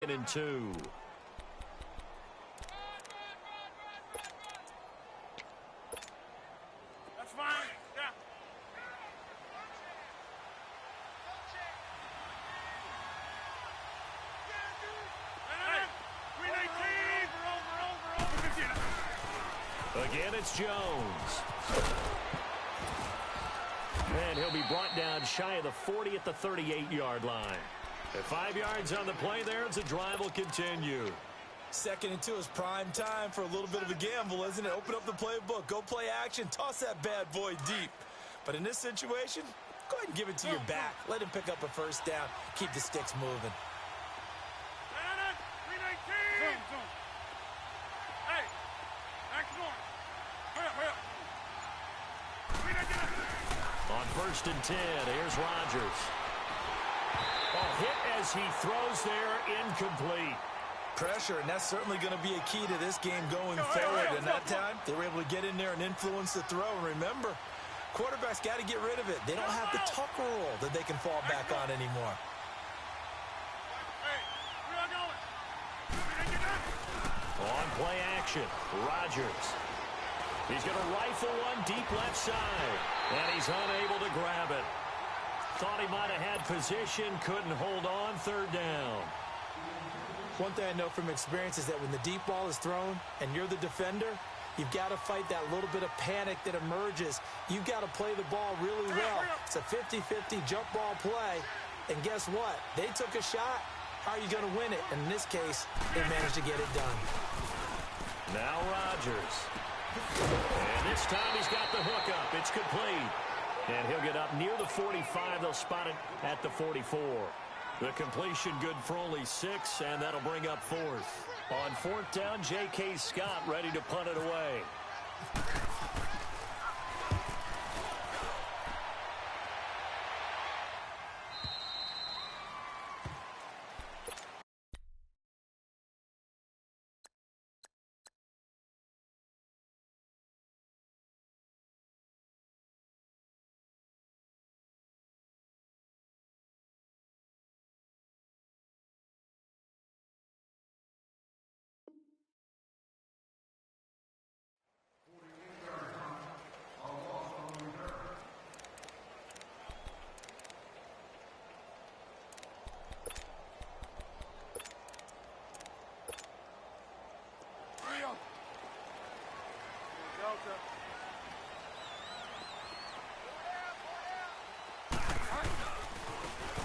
second and 2. That's fine. Yeah. Again, it's Jones. And he'll be brought down shy of the 40 at the 38-yard line. At 5 yards on the play there, as the drive will continue. 2nd and 2 is prime time for a little bit of a gamble, isn't it? Open up the playbook, go play action, toss that bad boy deep. But in this situation, go ahead and give it to your back. Let him pick up a first down. Keep the sticks moving. On 1st and 10, here's Rodgers. Hit as he throws there, incomplete. Pressure, and that's certainly going to be a key to this game going forward. And that time, they were able to get in there and influence the throw. And remember, quarterbacks got to get rid of it. They don't have the tucker roll that they can fall back on anymore. On play action, Rodgers. He's going to rifle one deep left side, and he's unable to grab it. Thought he might have had position, couldn't hold on, 3rd down. One thing I know from experience is that when the deep ball is thrown and you're the defender, you've got to fight that little bit of panic that emerges. You've got to play the ball really well. It's a 50-50 jump ball play, and guess what? They took a shot. How are you going to win it? And in this case, they managed to get it done. Now Rodgers. And this time he's got the hook up. It's complete. And he'll get up near the 45. They'll spot it at the 44. The completion good for only 6, and that'll bring up 4th. On 4th down, J.K. Scott ready to punt it away.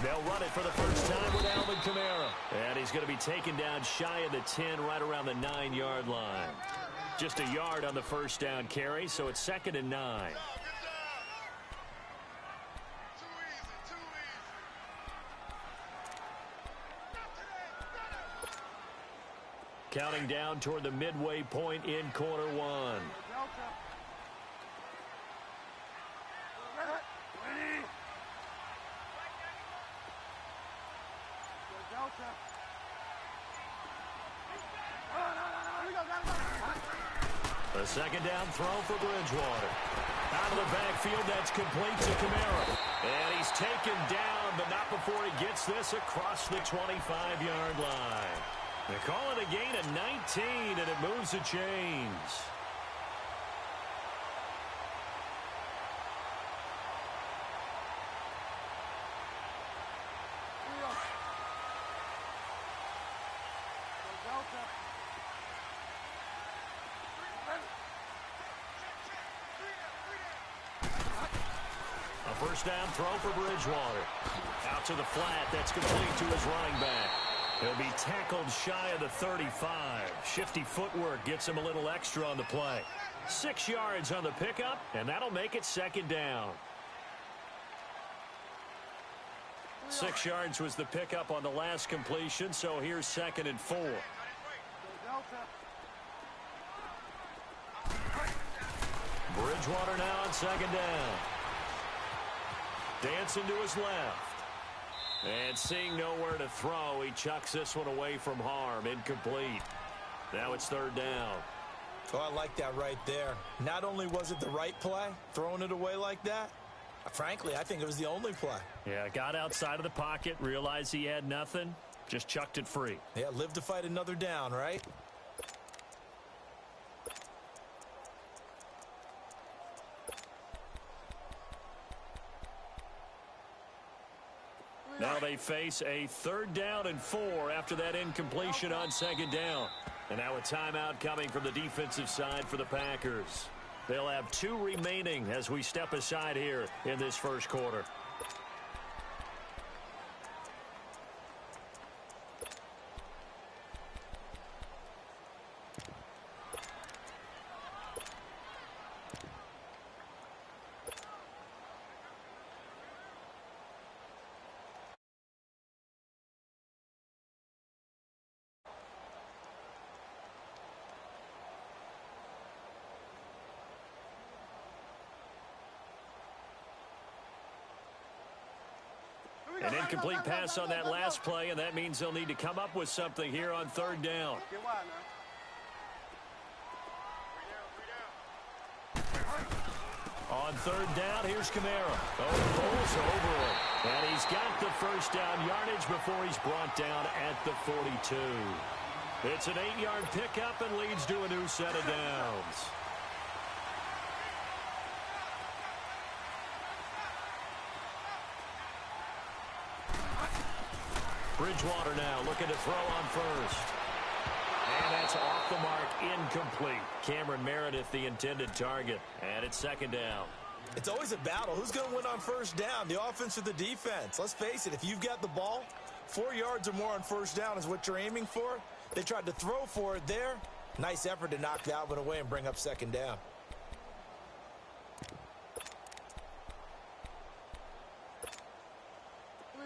They'll run it for the first time with Alvin Kamara. And he's going to be taken down shy of the 10, right around the 9-yard line. Just a yard on the first down carry, so it's 2nd and 9. Counting down toward the midway point in quarter 1. A 2nd down throw for Bridgewater. Out of the backfield, that's complete to Kamara. And he's taken down, but not before he gets this across the 25-yard line. They call it a gain of 19, and it moves the chains. A first down throw for Bridgewater. Out to the flat. That's complete to his running back. He'll be tackled shy of the 35. Shifty footwork gets him a little extra on the play. 6 yards on the pickup, and that'll make it 2nd down. 6 yards was the pickup on the last completion, so here's 2nd and 4. Bridgewater now on 2nd down. Dancing to his left. And seeing nowhere to throw, he chucks this one away from harm. Incomplete. Now it's 3rd down. Oh, I like that right there. Not only was it the right play, throwing it away like that, frankly, I think it was the only play. Yeah, got outside of the pocket, realized he had nothing, Just chucked it free. Yeah, live to fight another down, right? Now they face a 3rd down and 4 after that incompletion on 2nd down. And now a timeout coming from the defensive side for the Packers. They'll have 2 remaining as we step aside here in this first quarter. An incomplete pass on that last play, and that means they'll need to come up with something here on 3rd down. On 3rd down, here's Kamara. Pulls over him. And he's got the first down yardage before he's brought down at the 42. It's an 8-yard pickup and leads to a new set of downs. Bridgewater now looking to throw on first. And that's off the mark, incomplete. Cameron Meredith, the intended target. And it's 2nd down. It's always a battle. Who's going to win on first down, the offense or the defense? Let's face it, if you've got the ball, 4 yards or more on first down is what you're aiming for. They tried to throw for it there. Nice effort to knock Dalvin away and bring up 2nd down.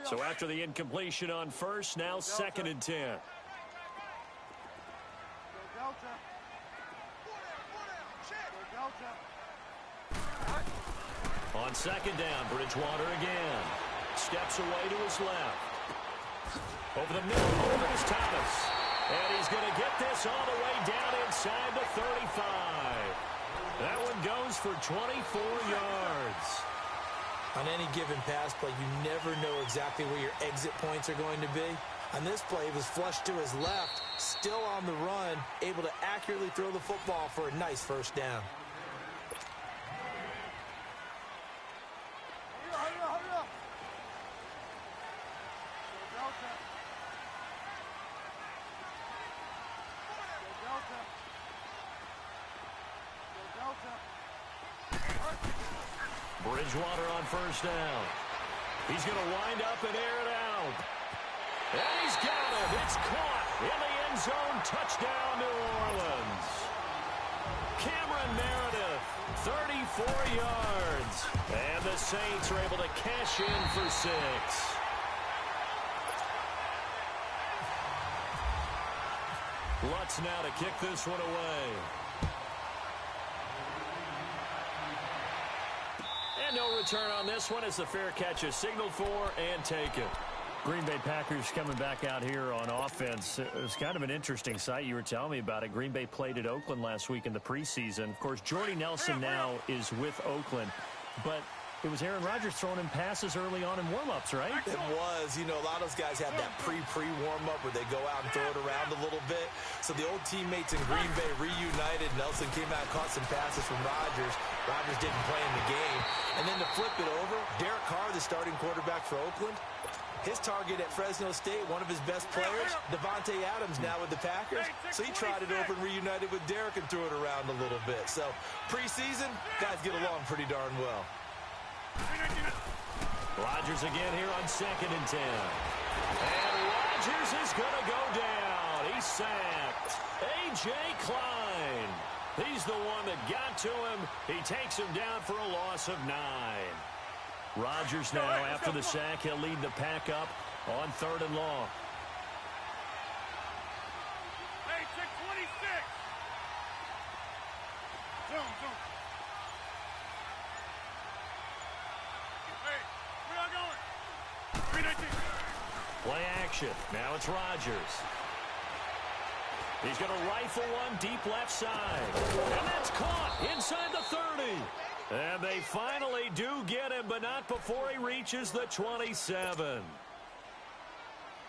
So after the incompletion on first, now 2nd and 10. On 2nd down, Bridgewater again. Steps away to his left. Over the middle, over is Thomas. And he's going to get this all the way down inside the 35. That one goes for 24 yards. On any given pass play, you never know exactly where your exit points are going to be. On this play, he was flushed to his left, still on the run, able to accurately throw the football for a nice first down. Bridgewater on first down. He's going to wind up and air it out. And he's got it. It's caught in the end zone. Touchdown, New Orleans. Cameron Meredith, 34 yards. And the Saints are able to cash in for 6. Lutz now to kick this one away. And no return on this one as the fair catch is signaled for and taken. Green Bay Packers coming back out here on offense. It was kind of an interesting sight. You were telling me about it. Green Bay played at Oakland last week in the preseason. Of course, Jordy Nelson now is with Oakland. But it was Aaron Rodgers throwing him passes early on in warm-ups, right? It was. You know, a lot of those guys have that pre-warm-up where they go out and throw it around a little bit. So the old teammates in Green Bay reunited. Nelson came out and caught some passes from Rodgers. Rodgers didn't play in the game. And then to flip it over, Derek Carr, the starting quarterback for Oakland, his target at Fresno State, one of his best players, Devontae Adams now with the Packers. So he tried it over and reunited with Derek and threw it around a little bit. So preseason, guys get along pretty darn well. Rodgers again here on 2nd and 10. And Rodgers is going to go down. He's sacked. A.J. Klein. He's the one that got to him. He takes him down for a loss of 9. Rodgers now, after the sack, he'll lead the pack up on 3rd and long. Hey, check 26. Zoom. Hey, where y'all going? 319. Play action. Now it's Rodgers. He's going to rifle one deep left side. And that's caught inside the 30. And they finally do get him, but not before he reaches the 27.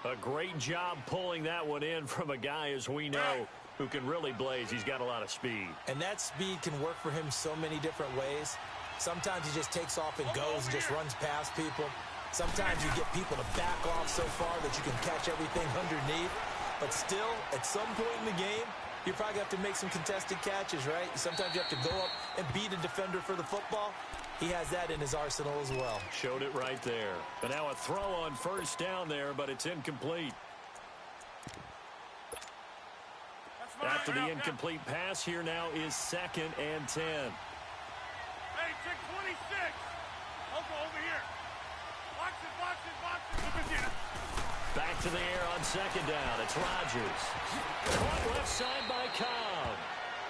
A great job pulling that one in from a guy, as we know, who can really blaze. He's got a lot of speed. And that speed can work for him so many different ways. Sometimes he just takes off and goes and just runs past people. Sometimes you get people to back off so far that you can catch everything underneath. But still, at some point in the game, you probably have to make some contested catches, right? Sometimes you have to go up and beat a defender for the football. He has that in his arsenal as well. Showed it right there. But now a throw on first down there, but it's incomplete. After the incomplete pass, here now is 2nd and 10. Hey, check 26. Uncle, over here. Boxes. Back to the air on 2nd down. It's Rodgers. Caught left side by Cobb.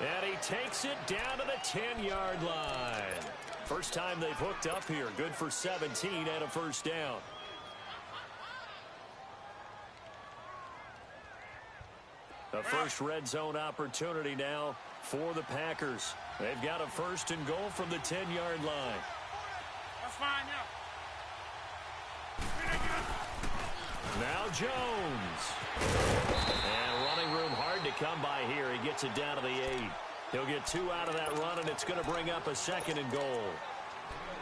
And he takes it down to the 10-yard line. First time they've hooked up here. Good for 17 and a first down. The first red zone opportunity now for the Packers. They've got a 1st and goal from the 10-yard line. That's fine now. Now Jones. And running room hard to come by here. He gets it down to the 8. He'll get 2 out of that run, and it's going to bring up a 2nd and goal.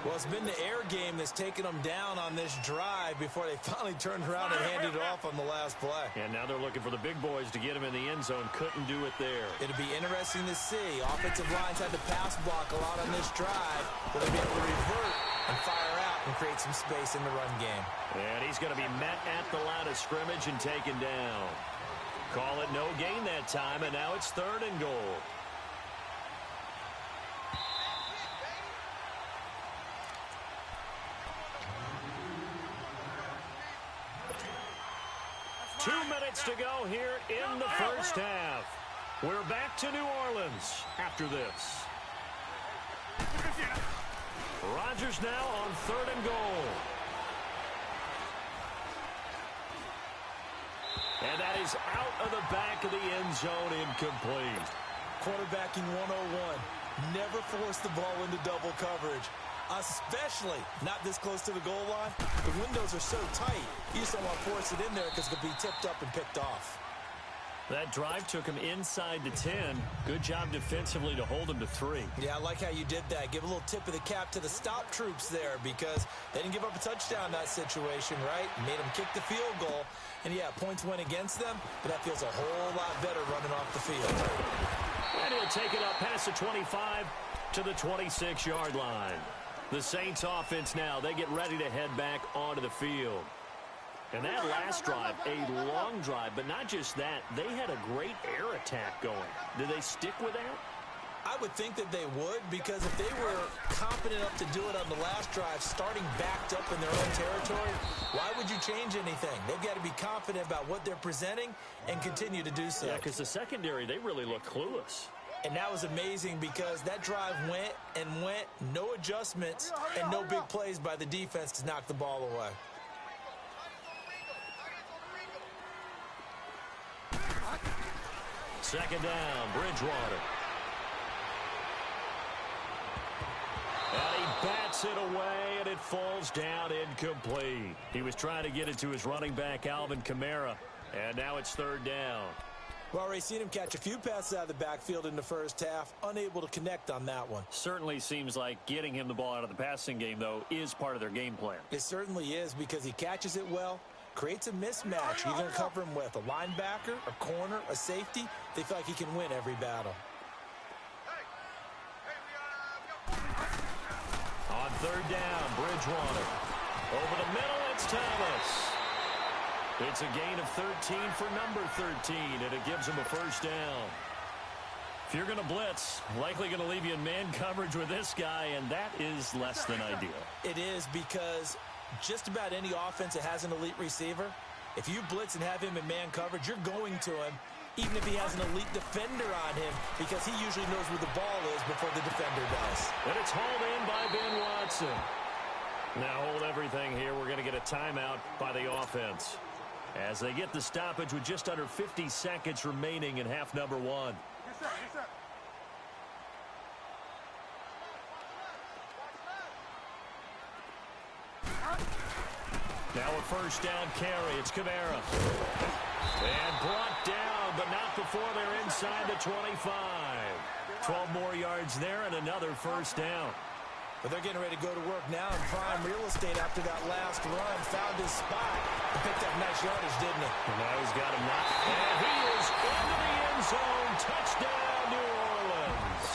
Well, it's been the air game that's taken them down on this drive before they finally turned around and handed it off on the last play. And now they're looking for the big boys to get him in the end zone. Couldn't do it there. It'll be interesting to see. Offensive lines had to pass block a lot on this drive. Will they be able to revert and fire out and create some space in the run game? And he's going to be met at the line of scrimmage and taken down. Call it no gain that time, and now it's 3rd and goal. To go here in the first half. We're back to New Orleans after this. Rodgers now on 3rd and goal. And that is out of the back of the end zone, incomplete. Quarterbacking 101. Never force the ball into double coverage. Especially not this close to the goal line. The windows are so tight, you just don't want to force it in there because it could be tipped up and picked off. That drive took him inside the 10. Good job defensively to hold him to 3. Yeah, I like how you did that. Give a little tip of the cap to the stop troops there because they didn't give up a touchdown in that situation, right? Made them kick the field goal. And, yeah, points went against them, but that feels a whole lot better running off the field. And he'll take it up past the 25 to the 26-yard line. The Saints offense now, they get ready to head back onto the field. And that last drive, a long drive, but not just that, they had a great air attack going. Did they stick with that? I would think that they would because if they were confident enough to do it on the last drive, starting backed up in their own territory, why would you change anything? They've got to be confident about what they're presenting and continue to do so. Yeah, because the secondary, they really look clueless. And that was amazing because that drive went and went, no adjustments, and no big plays by the defense to knock the ball away. Second down, Bridgewater. And he bats it away, and it falls down incomplete. He was trying to get it to his running back, Alvin Kamara, and now it's 3rd down. Well, already seen him catch a few passes out of the backfield in the first half, unable to connect on that one. Certainly seems like getting him the ball out of the passing game, though, is part of their game plan. It certainly is because he catches it well, creates a mismatch. You're going to cover him with a linebacker, a corner, a safety. They feel like he can win every battle. On 3rd down, Bridgewater. Over the middle, it's Thomas. It's a gain of 13 for number 13, and it gives him a first down. If you're going to blitz, likely going to leave you in man coverage with this guy, and that is less than ideal. It is because just about any offense that has an elite receiver, if you blitz and have him in man coverage, you're going to him, even if he has an elite defender on him, because he usually knows where the ball is before the defender does. And it's hauled in by Ben Watson. Now hold everything here. We're going to get a timeout by the offense as they get the stoppage with just under 50 seconds remaining in half number 1. Yes, sir. Yes, sir. Now a first down carry. It's Kamara. And brought down, but not before they're inside the 25. 12 more yards there and another first down. But they're getting ready to go to work now in prime real estate after that last run. Found his spot. He picked up nice yardage, didn't he? And now he's got him knocked. And he is into the end zone. Touchdown, New Orleans.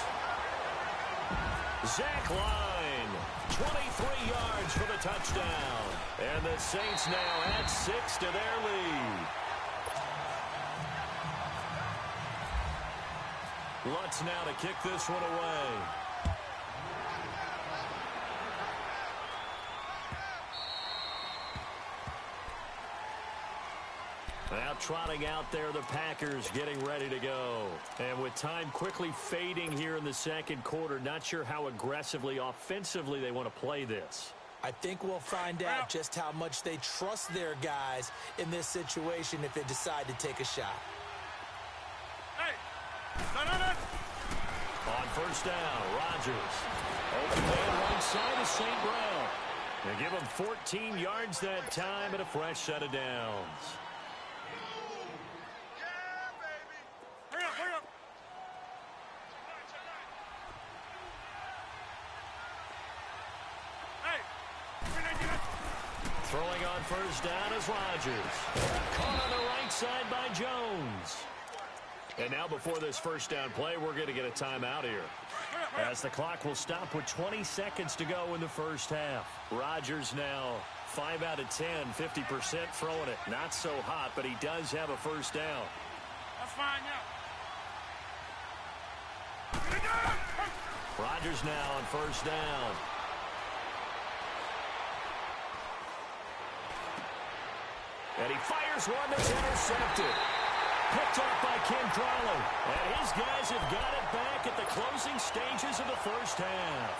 Zach Line, 23 yards for the touchdown. And the Saints now add 6 to their lead. Lutz now to kick this one away. Now trotting out there, the Packers getting ready to go. And with time quickly fading here in the second quarter, not sure how aggressively, offensively they want to play this. I think we'll find out just how much they trust their guys in this situation if they decide to take a shot. Hey! On first down, Rodgers. Open man right side of St. Brown. They give him 14 yards that time and a fresh set of downs. Throwing on first down is Rodgers. Caught on the right side by Jones. And now before this first down play, we're going to get a timeout here. As the clock will stop with 20 seconds to go in the first half. Rodgers now 5 out of 10, 50% throwing it. Not so hot, but he does have a first down. That's fine, yeah. Rodgers now on first down. And he fires one that's intercepted. Picked up by Ken Crawley. And his guys have got it back at the closing stages of the first half.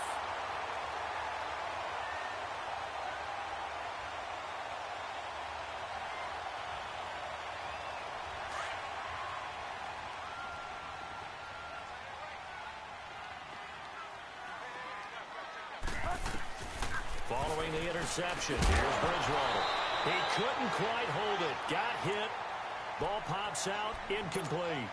Following the interception, here's Bridgewater. He couldn't quite hold it. Got hit. Ball pops out. Incomplete.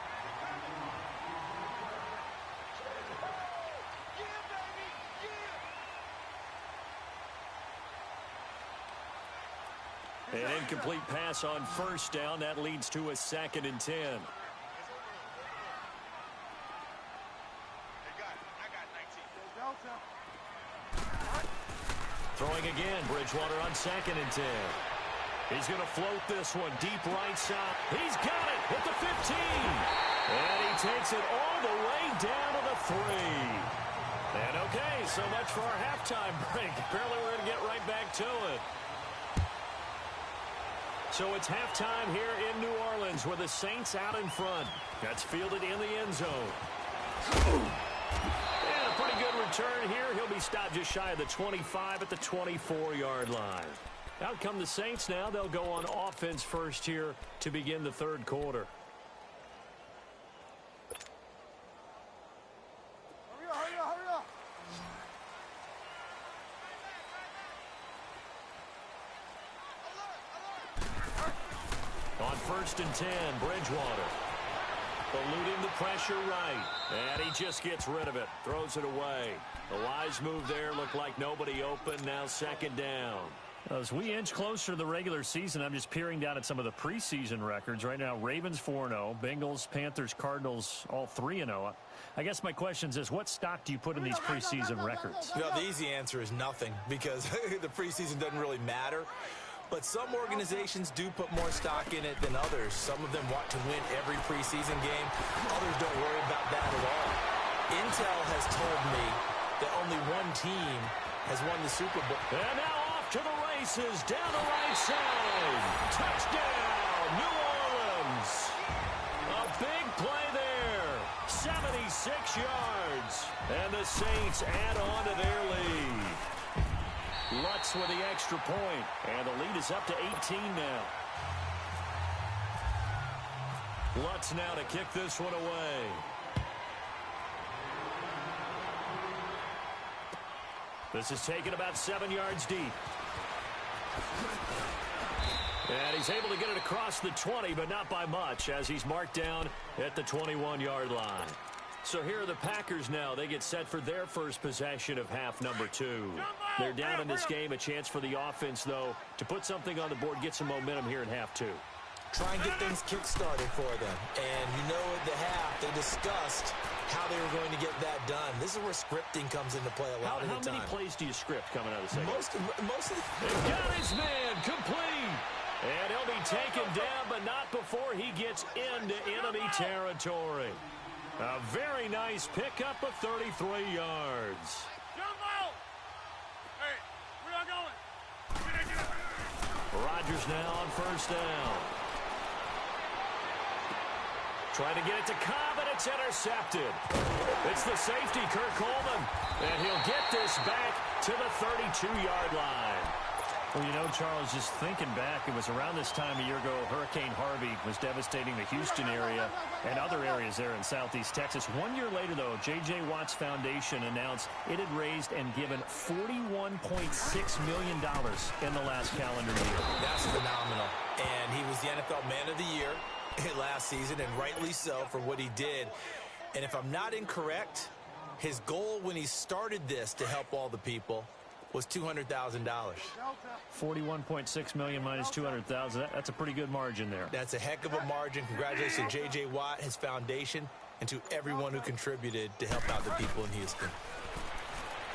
An incomplete pass on first down. That leads to a 2nd and 10. Throwing again. Bridgewater on 2nd and 10. He's going to float this one deep right side. He's got it at the 15. And he takes it all the way down to the 3. And okay, so much for our halftime break. Apparently we're going to get right back to it. So it's halftime here in New Orleans with the Saints out in front. That's fielded in the end zone. And a pretty good return here. He'll be stopped just shy of the 25 at the 24-yard line. Out come the Saints now. They'll go on offense first here to begin the third quarter. Hurry up. On 1st and 10, Bridgewater. Eluding the pressure right. And he just gets rid of it. Throws it away. A wise move there. Looked like nobody open. Now 2nd down. As we inch closer to the regular season, I'm just peering down at some of the preseason records. Right now, Ravens 4-0, Bengals, Panthers, Cardinals, all 3-0. I guess my question is, what stock do you put in these preseason records? You know, the easy answer is nothing because the preseason doesn't really matter. But some organizations do put more stock in it than others. Some of them want to win every preseason game. Others don't worry about that at all. Intel has told me that only one team has won the Super Bowl. And now off to the races, down the right side. Touchdown, New Orleans. A big play there. 76 yards. And the Saints add on to their lead. Lutz with the extra point. And the lead is up to 18 now. Lutz now to kick this one away. This is taken about 7 yards deep. And he's able to get it across the 20, but not by much, as he's marked down at the 21-yard line. So here are the Packers now. They get set for their first possession of half number 2. They're down in this game. A chance for the offense, though, to put something on the board, get some momentum here in half 2. Try and get things kick-started for them. And you know at the half, they discussed how they were going to get that done. This is where scripting comes into play a lot of the time. How many plays do you script coming out of the second? Most of the... They've got his man complete. And he'll be taken down, but not before he gets into enemy territory. A very nice pickup of 33 yards. Jumbo! Hey, where y'all going? Rodgers now on first down. Trying to get it to Cobb, and it's intercepted. It's the safety, Kirk Coleman. And he'll get this back to the 32-yard line. Well, you know, Charles, just thinking back, it was around this time a year ago, Hurricane Harvey was devastating the Houston area and other areas there in southeast Texas. 1 year later, though, J.J. Watt's Foundation announced it had raised and given $41.6 million in the last calendar year. That's phenomenal. And he was the NFL Man of the Year last season, and rightly so for what he did. And if I'm not incorrect, his goal when he started this to help all the people was $200,000. 41.6 million minus 200,000. That's a pretty good margin there. That's a heck of a margin. Congratulations to J.J. Watt, his foundation, and to everyone who contributed to help out the people in Houston.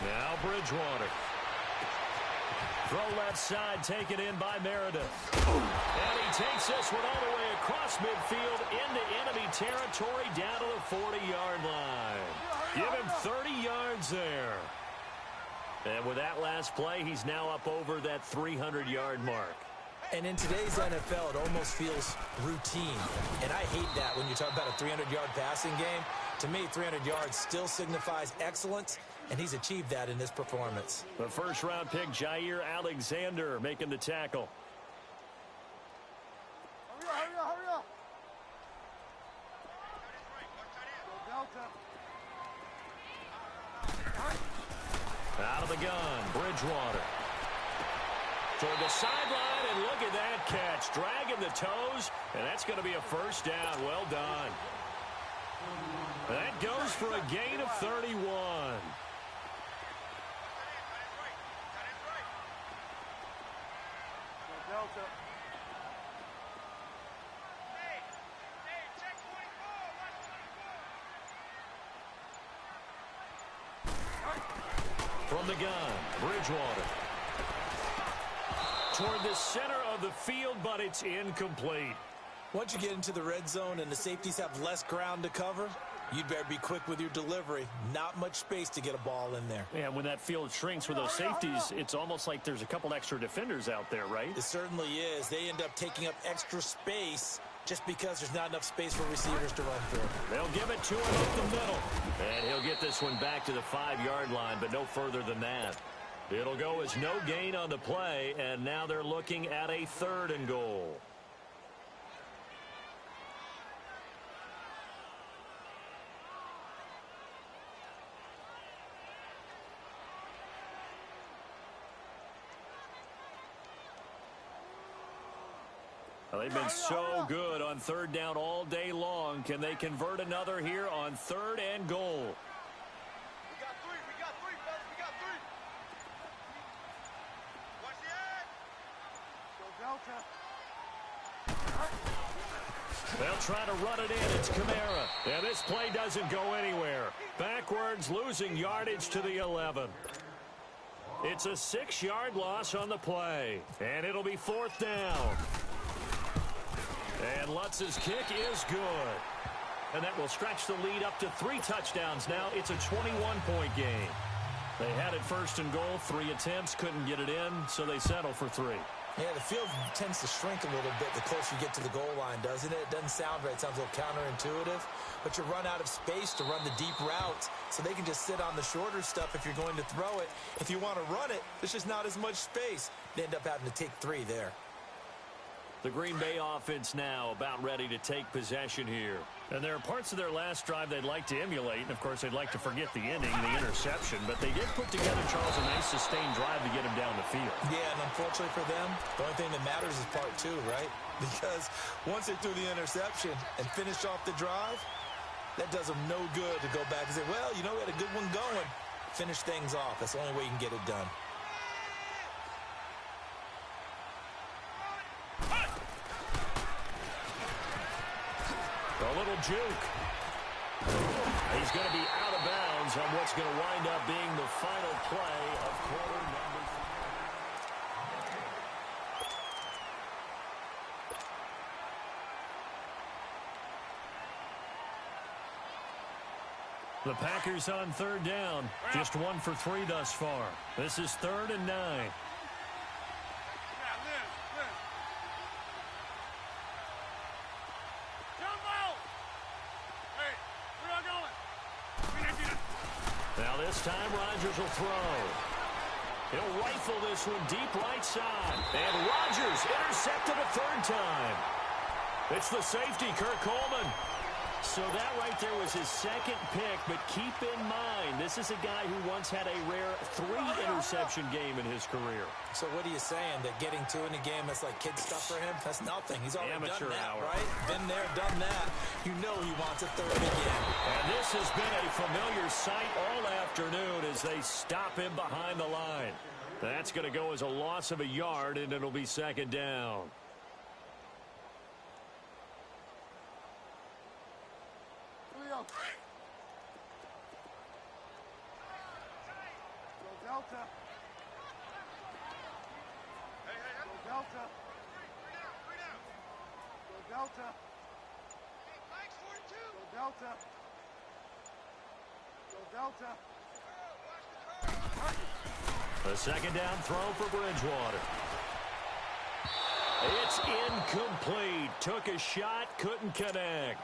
Now Bridgewater. Throw left side, taken in by Meredith. And he takes this one all the way across midfield into enemy territory down to the 40-yard line. Give him 30 yards there. And with that last play, he's now up over that 300-yard mark. And in today's NFL, it almost feels routine. And I hate that when you talk about a 300-yard passing game. To me, 300 yards still signifies excellence, and he's achieved that in this performance. The first-round pick, Jair Alexander, making the tackle. Hurry up. Delta. Out of the gun, Bridgewater. Toward the sideline, and look at that catch. Dragging the toes, and that's going to be a first down. Well done. That goes for a gain of 31. Delta. From the gun, Bridgewater. Toward the center of the field, but it's incomplete. Once you get into the red zone and the safeties have less ground to cover, you'd better be quick with your delivery. Not much space to get a ball in there. Yeah, when that field shrinks with those safeties, it's almost like there's a couple extra defenders out there, right? It certainly is. They end up taking up extra space just because there's not enough space for receivers to run through. They'll give it to him up the middle. And he'll get this one back to the 5-yard line, but no further than that. It'll go as no gain on the play, and now they're looking at a 3rd and goal. Well, they've been so good on 3rd down all day long. Can they convert another here on 3rd and goal? We got three, fellas. We got three. Watch the edge. Go Delta. They'll try to run it in. It's Kamara. And this play doesn't go anywhere. Backwards, losing yardage to the 11. It's a 6-yard loss on the play. And it'll be 4th down. And Lutz's kick is good. And that will stretch the lead up to 3 touchdowns now. It's a 21-point game. They had it 1st and goal, 3 attempts, couldn't get it in, so they settle for 3. Yeah, the field tends to shrink a little bit the closer you get to the goal line, doesn't it? It doesn't sound right. It sounds a little counterintuitive. But you run out of space to run the deep routes, so they can just sit on the shorter stuff if you're going to throw it. If you want to run it, there's just not as much space. They end up having to take 3 there. The Green Bay offense now about ready to take possession here. And there are parts of their last drive they'd like to emulate. And, of course, they'd like to forget the ending, the interception. But they did put together, Charles, a nice sustained drive to get him down the field. Yeah, and unfortunately for them, the only thing that matters is part two, right? Because once they threw the interception and finished off the drive, that does them no good to go back and say, well, you know, we had a good one going. Finish things off. That's the only way you can get it done. A little juke. He's going to be out of bounds on what's going to wind up being the final play of quarter number 3. The Packers on third down. Just 1 for 3 thus far. This is 3rd and 9. Now this time Rodgers will throw. He'll rifle this one deep right side. And Rodgers intercepted a 3rd time. It's the safety, Kirk Coleman. So that right there was his 2nd pick, but keep in mind, this is a guy who once had a rare 3-interception game in his career. So what are you saying? That getting 2 in a game, that's like kid stuff for him? That's nothing. He's already Amateur done that, hour. right? Been there, done that. You know he wants a 3rd again. And this has been a familiar sight all afternoon as they stop him behind the line. That's going to go as a loss of a yard, and it'll be 2nd down. Delta. Hey, go Delta. Three down. Go Delta. Hey, Mike's 42. Go Delta. Go Delta. A 2nd down throw for Bridgewater. It's incomplete. Took a shot, couldn't connect.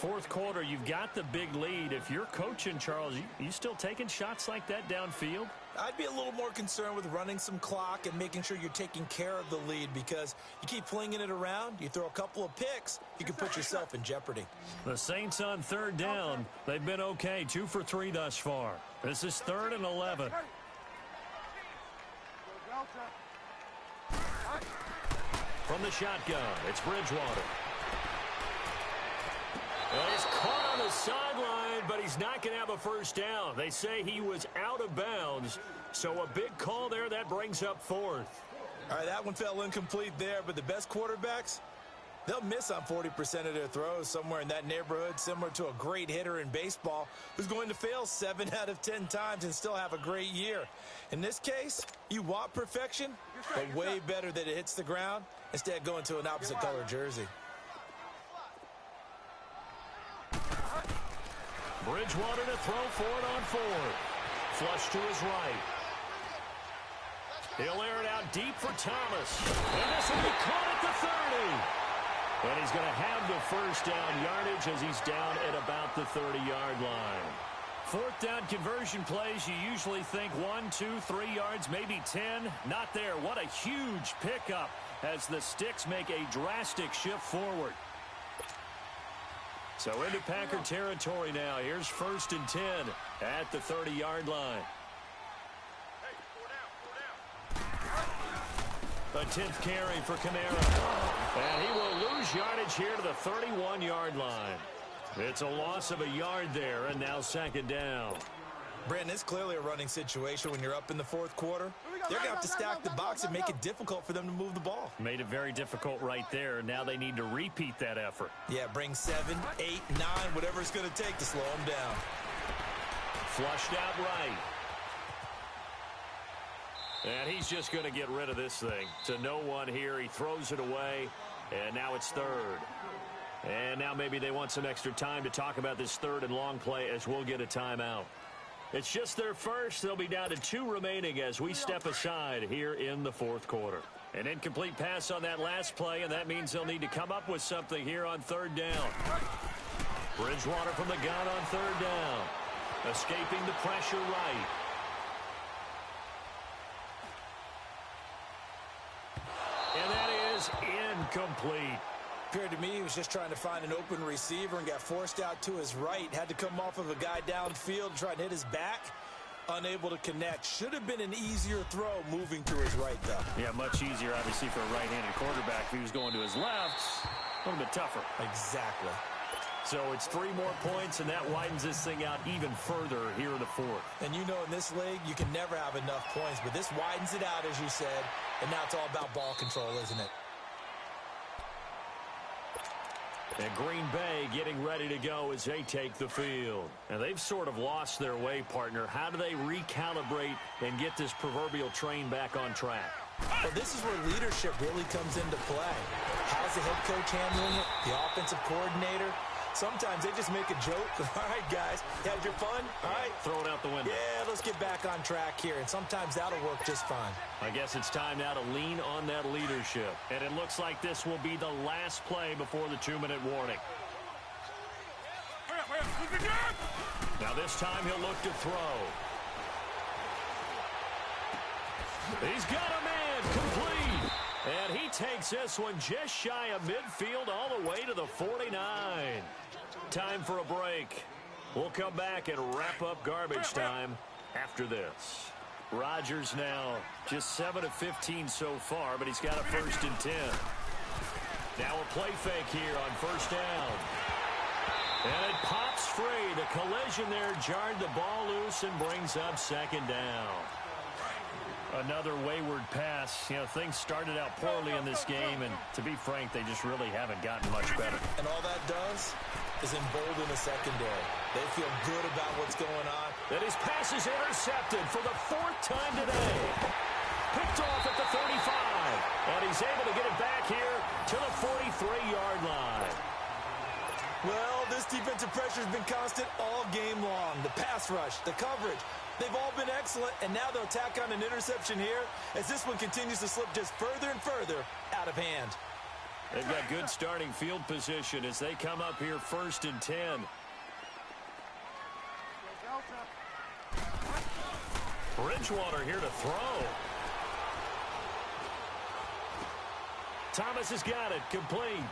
4th quarter, you've got the big lead. If you're coaching, Charles, you still taking shots like that downfield? I'd be a little more concerned with running some clock and making sure you're taking care of the lead, because you keep flinging it around, you throw a couple of picks, you can put yourself in jeopardy. The Saints on 3rd down. They've been okay, 2 for 3 thus far. This is 3rd and 11. From the shotgun, it's Bridgewater. And he's caught on the sideline, but he's not going to have a 1st down. They say he was out of bounds, so a big call there. That brings up 4th. All right, that one fell incomplete there, but the best quarterbacks, they'll miss on 40% of their throws, somewhere in that neighborhood, similar to a great hitter in baseball who's going to fail 7 out of 10 times and still have a great year. In this case, you want perfection, but way better that it hits the ground instead of going to an opposite color jersey. Bridgewater to throw for it on 4th. Flush to his right. He'll air it out deep for Thomas. And this will be caught at the 30. And he's going to have the 1st down yardage as he's down at about the 30-yard line. 4th down conversion plays, you usually think 1, 2, 3 yards, maybe 10. Not there. What a huge pickup as the Sticks make a drastic shift forward. So into Packer territory now. Here's 1st and 10 at the 30-yard line. A 10th carry for Kamara. And he will lose yardage here to the 31-yard line. It's a loss of a yard there, and now 2nd down. Brandon, it's clearly a running situation when you're up in the 4th quarter. They're going to have to stack the box and make it difficult for them to move the ball. Made it very difficult right there. Now they need to repeat that effort. Yeah, bring 7, 8, 9, whatever it's going to take to slow them down. Flushed out right. And he's just going to get rid of this thing. To no one here. He throws it away, and now it's 3rd. And now maybe they want some extra time to talk about this 3rd and long play as we'll get a timeout. It's just their first. They'll be down to 2 remaining as we step aside here in the 4th quarter. An incomplete pass on that last play, and that means they'll need to come up with something here on 3rd down. Bridgewater from the gun on 3rd down. Escaping the pressure right. And that is incomplete. Appeared to me he was just trying to find an open receiver and got forced out to his right. Had to come off of a guy downfield, try and hit his back. Unable to connect. Should have been an easier throw moving to his right, though. Yeah, much easier, obviously, for a right-handed quarterback. If he was going to his left, a little bit tougher. Exactly. So it's 3 more points, and that widens this thing out even further here in the fourth. And you know in this league, you can never have enough points, but this widens it out, as you said, and now it's all about ball control, isn't it? And Green Bay getting ready to go as they take the field. And they've sort of lost their way, partner. How do they recalibrate and get this proverbial train back on track? Well, this is where leadership really comes into play. How's the head coach handling it? The offensive coordinator? Sometimes they just make a joke. All right, guys, you had your fun? All right. Throw it out the window. Yeah, let's get back on track here. And sometimes that'll work just fine. I guess it's time now to lean on that leadership. And it looks like this will be the last play before the 2-minute warning. Now this time he'll look to throw. He's got a man complete. And he takes this one just shy of midfield all the way to the 49. Time for a break. We'll come back and wrap up garbage time after this. Rodgers now just 7 of 15 so far, but he's got a 1st and 10. Now a play fake here on 1st down. And it pops free. The collision there jarred the ball loose and brings up 2nd down. Another wayward pass. You know, things started out poorly in this game, and to be frank, they just really haven't gotten much better. And all that does is embolden the secondary. They feel good about what's going on. And his pass is intercepted for the 4th time today. Picked off at the 35. And he's able to get it back here to the 43-yard line. Well, this defensive pressure has been constant all game long. The pass rush, the coverage, they've all been excellent, and now they'll tack on an interception here as this one continues to slip just further and further out of hand. They've got good starting field position as they come up here 1st and 10. Bridgewater here to throw. Thomas has got it, complete.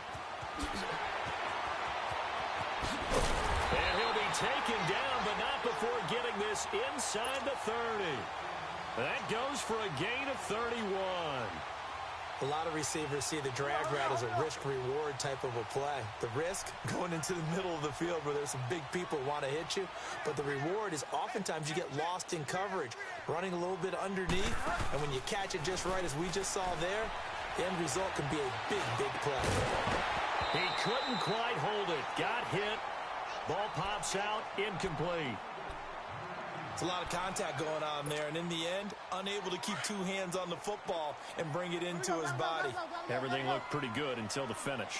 And he'll be taken down, but not before getting this inside the 30. That goes for a gain of 31. A lot of receivers see the drag route as a risk-reward type of a play. The risk, going into the middle of the field where there's some big people who want to hit you. But the reward is oftentimes you get lost in coverage, running a little bit underneath. And when you catch it just right, as we just saw there, the end result can be a big, big play. He couldn't quite hold it. Got hit. Ball pops out. Incomplete. It's a lot of contact going on there, and in the end, unable to keep 2 hands on the football and bring it into his body. Everything looked pretty good until the finish.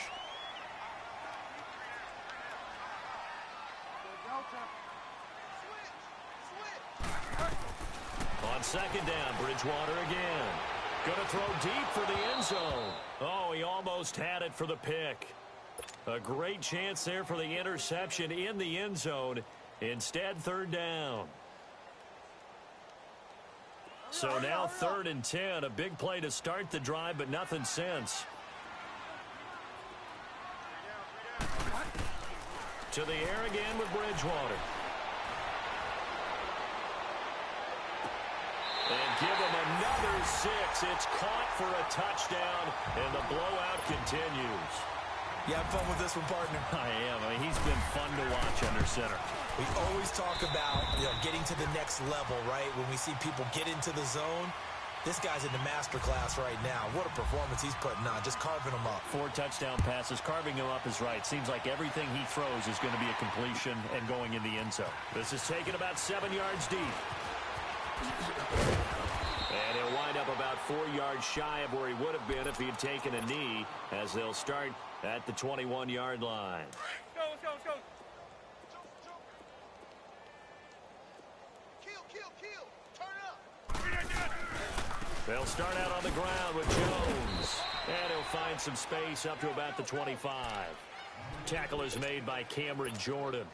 On 2nd down, Bridgewater again. Going to throw deep for the end zone. Oh, he almost had it for the pick. A great chance there for the interception in the end zone. Instead, 3rd down. So now 3rd and 10. A big play to start the drive, but nothing since. To the air again with Bridgewater. And give him another 6. It's caught for a touchdown, and the blowout continues. You have fun with this one, partner? I am. I mean, he's been fun to watch under center. We always talk about, getting to the next level, right? When we see people get into the zone, this guy's in the master class right now. What a performance he's putting on, just carving them up. 4 touchdown passes. Carving him up is right. Seems like everything he throws is going to be a completion and going in the end zone. This is taken about 7 yards deep. And he'll wind up about 4 yards shy of where he would have been if he had taken a knee, as they'll start at the 21-yard line. Let's go. Kill. Turn up. They'll start out on the ground with Jones. And he'll find some space up to about the 25. Tackle is made by Cameron Jordan.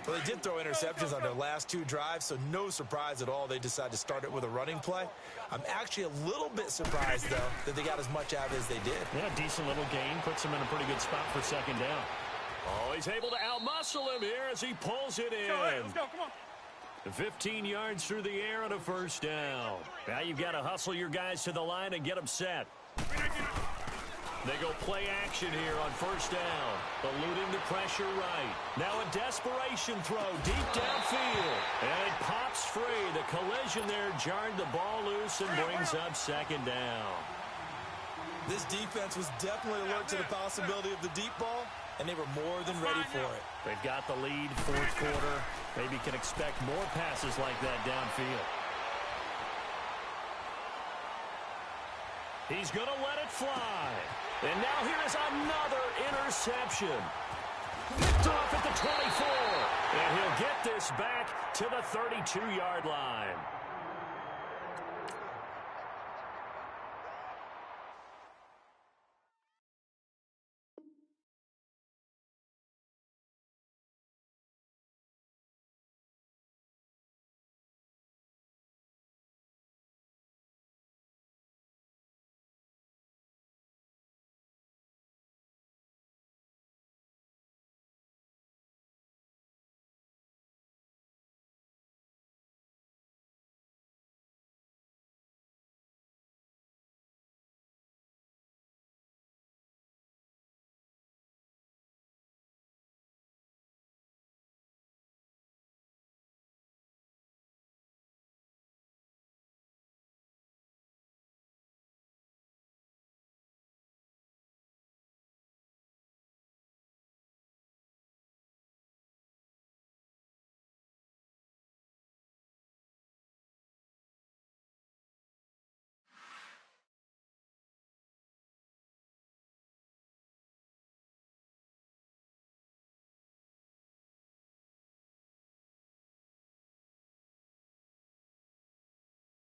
Well, they did throw interceptions on their last 2 drives, so no surprise at all they decided to start it with a running play. I'm actually a little bit surprised, though, that they got as much out as they did. Yeah, decent little gain. Puts him in a pretty good spot for second down. Oh, he's able to outmuscle him here as he pulls it in. Let's go, come on. 15 yards through the air and a first down. Now you've got to hustle your guys to the line and get them set. They go play action here on first down. Eluding the pressure right. Now a desperation throw deep downfield. And it pops free. The collision there jarred the ball loose and brings up second down. This defense was definitely alert to the possibility of the deep ball, and they were more than ready for it. They've got the lead, fourth quarter. Maybe can expect more passes like that downfield. He's going to let it fly. And now here is another interception. Picked off at the 24. And he'll get this back to the 32-yard line.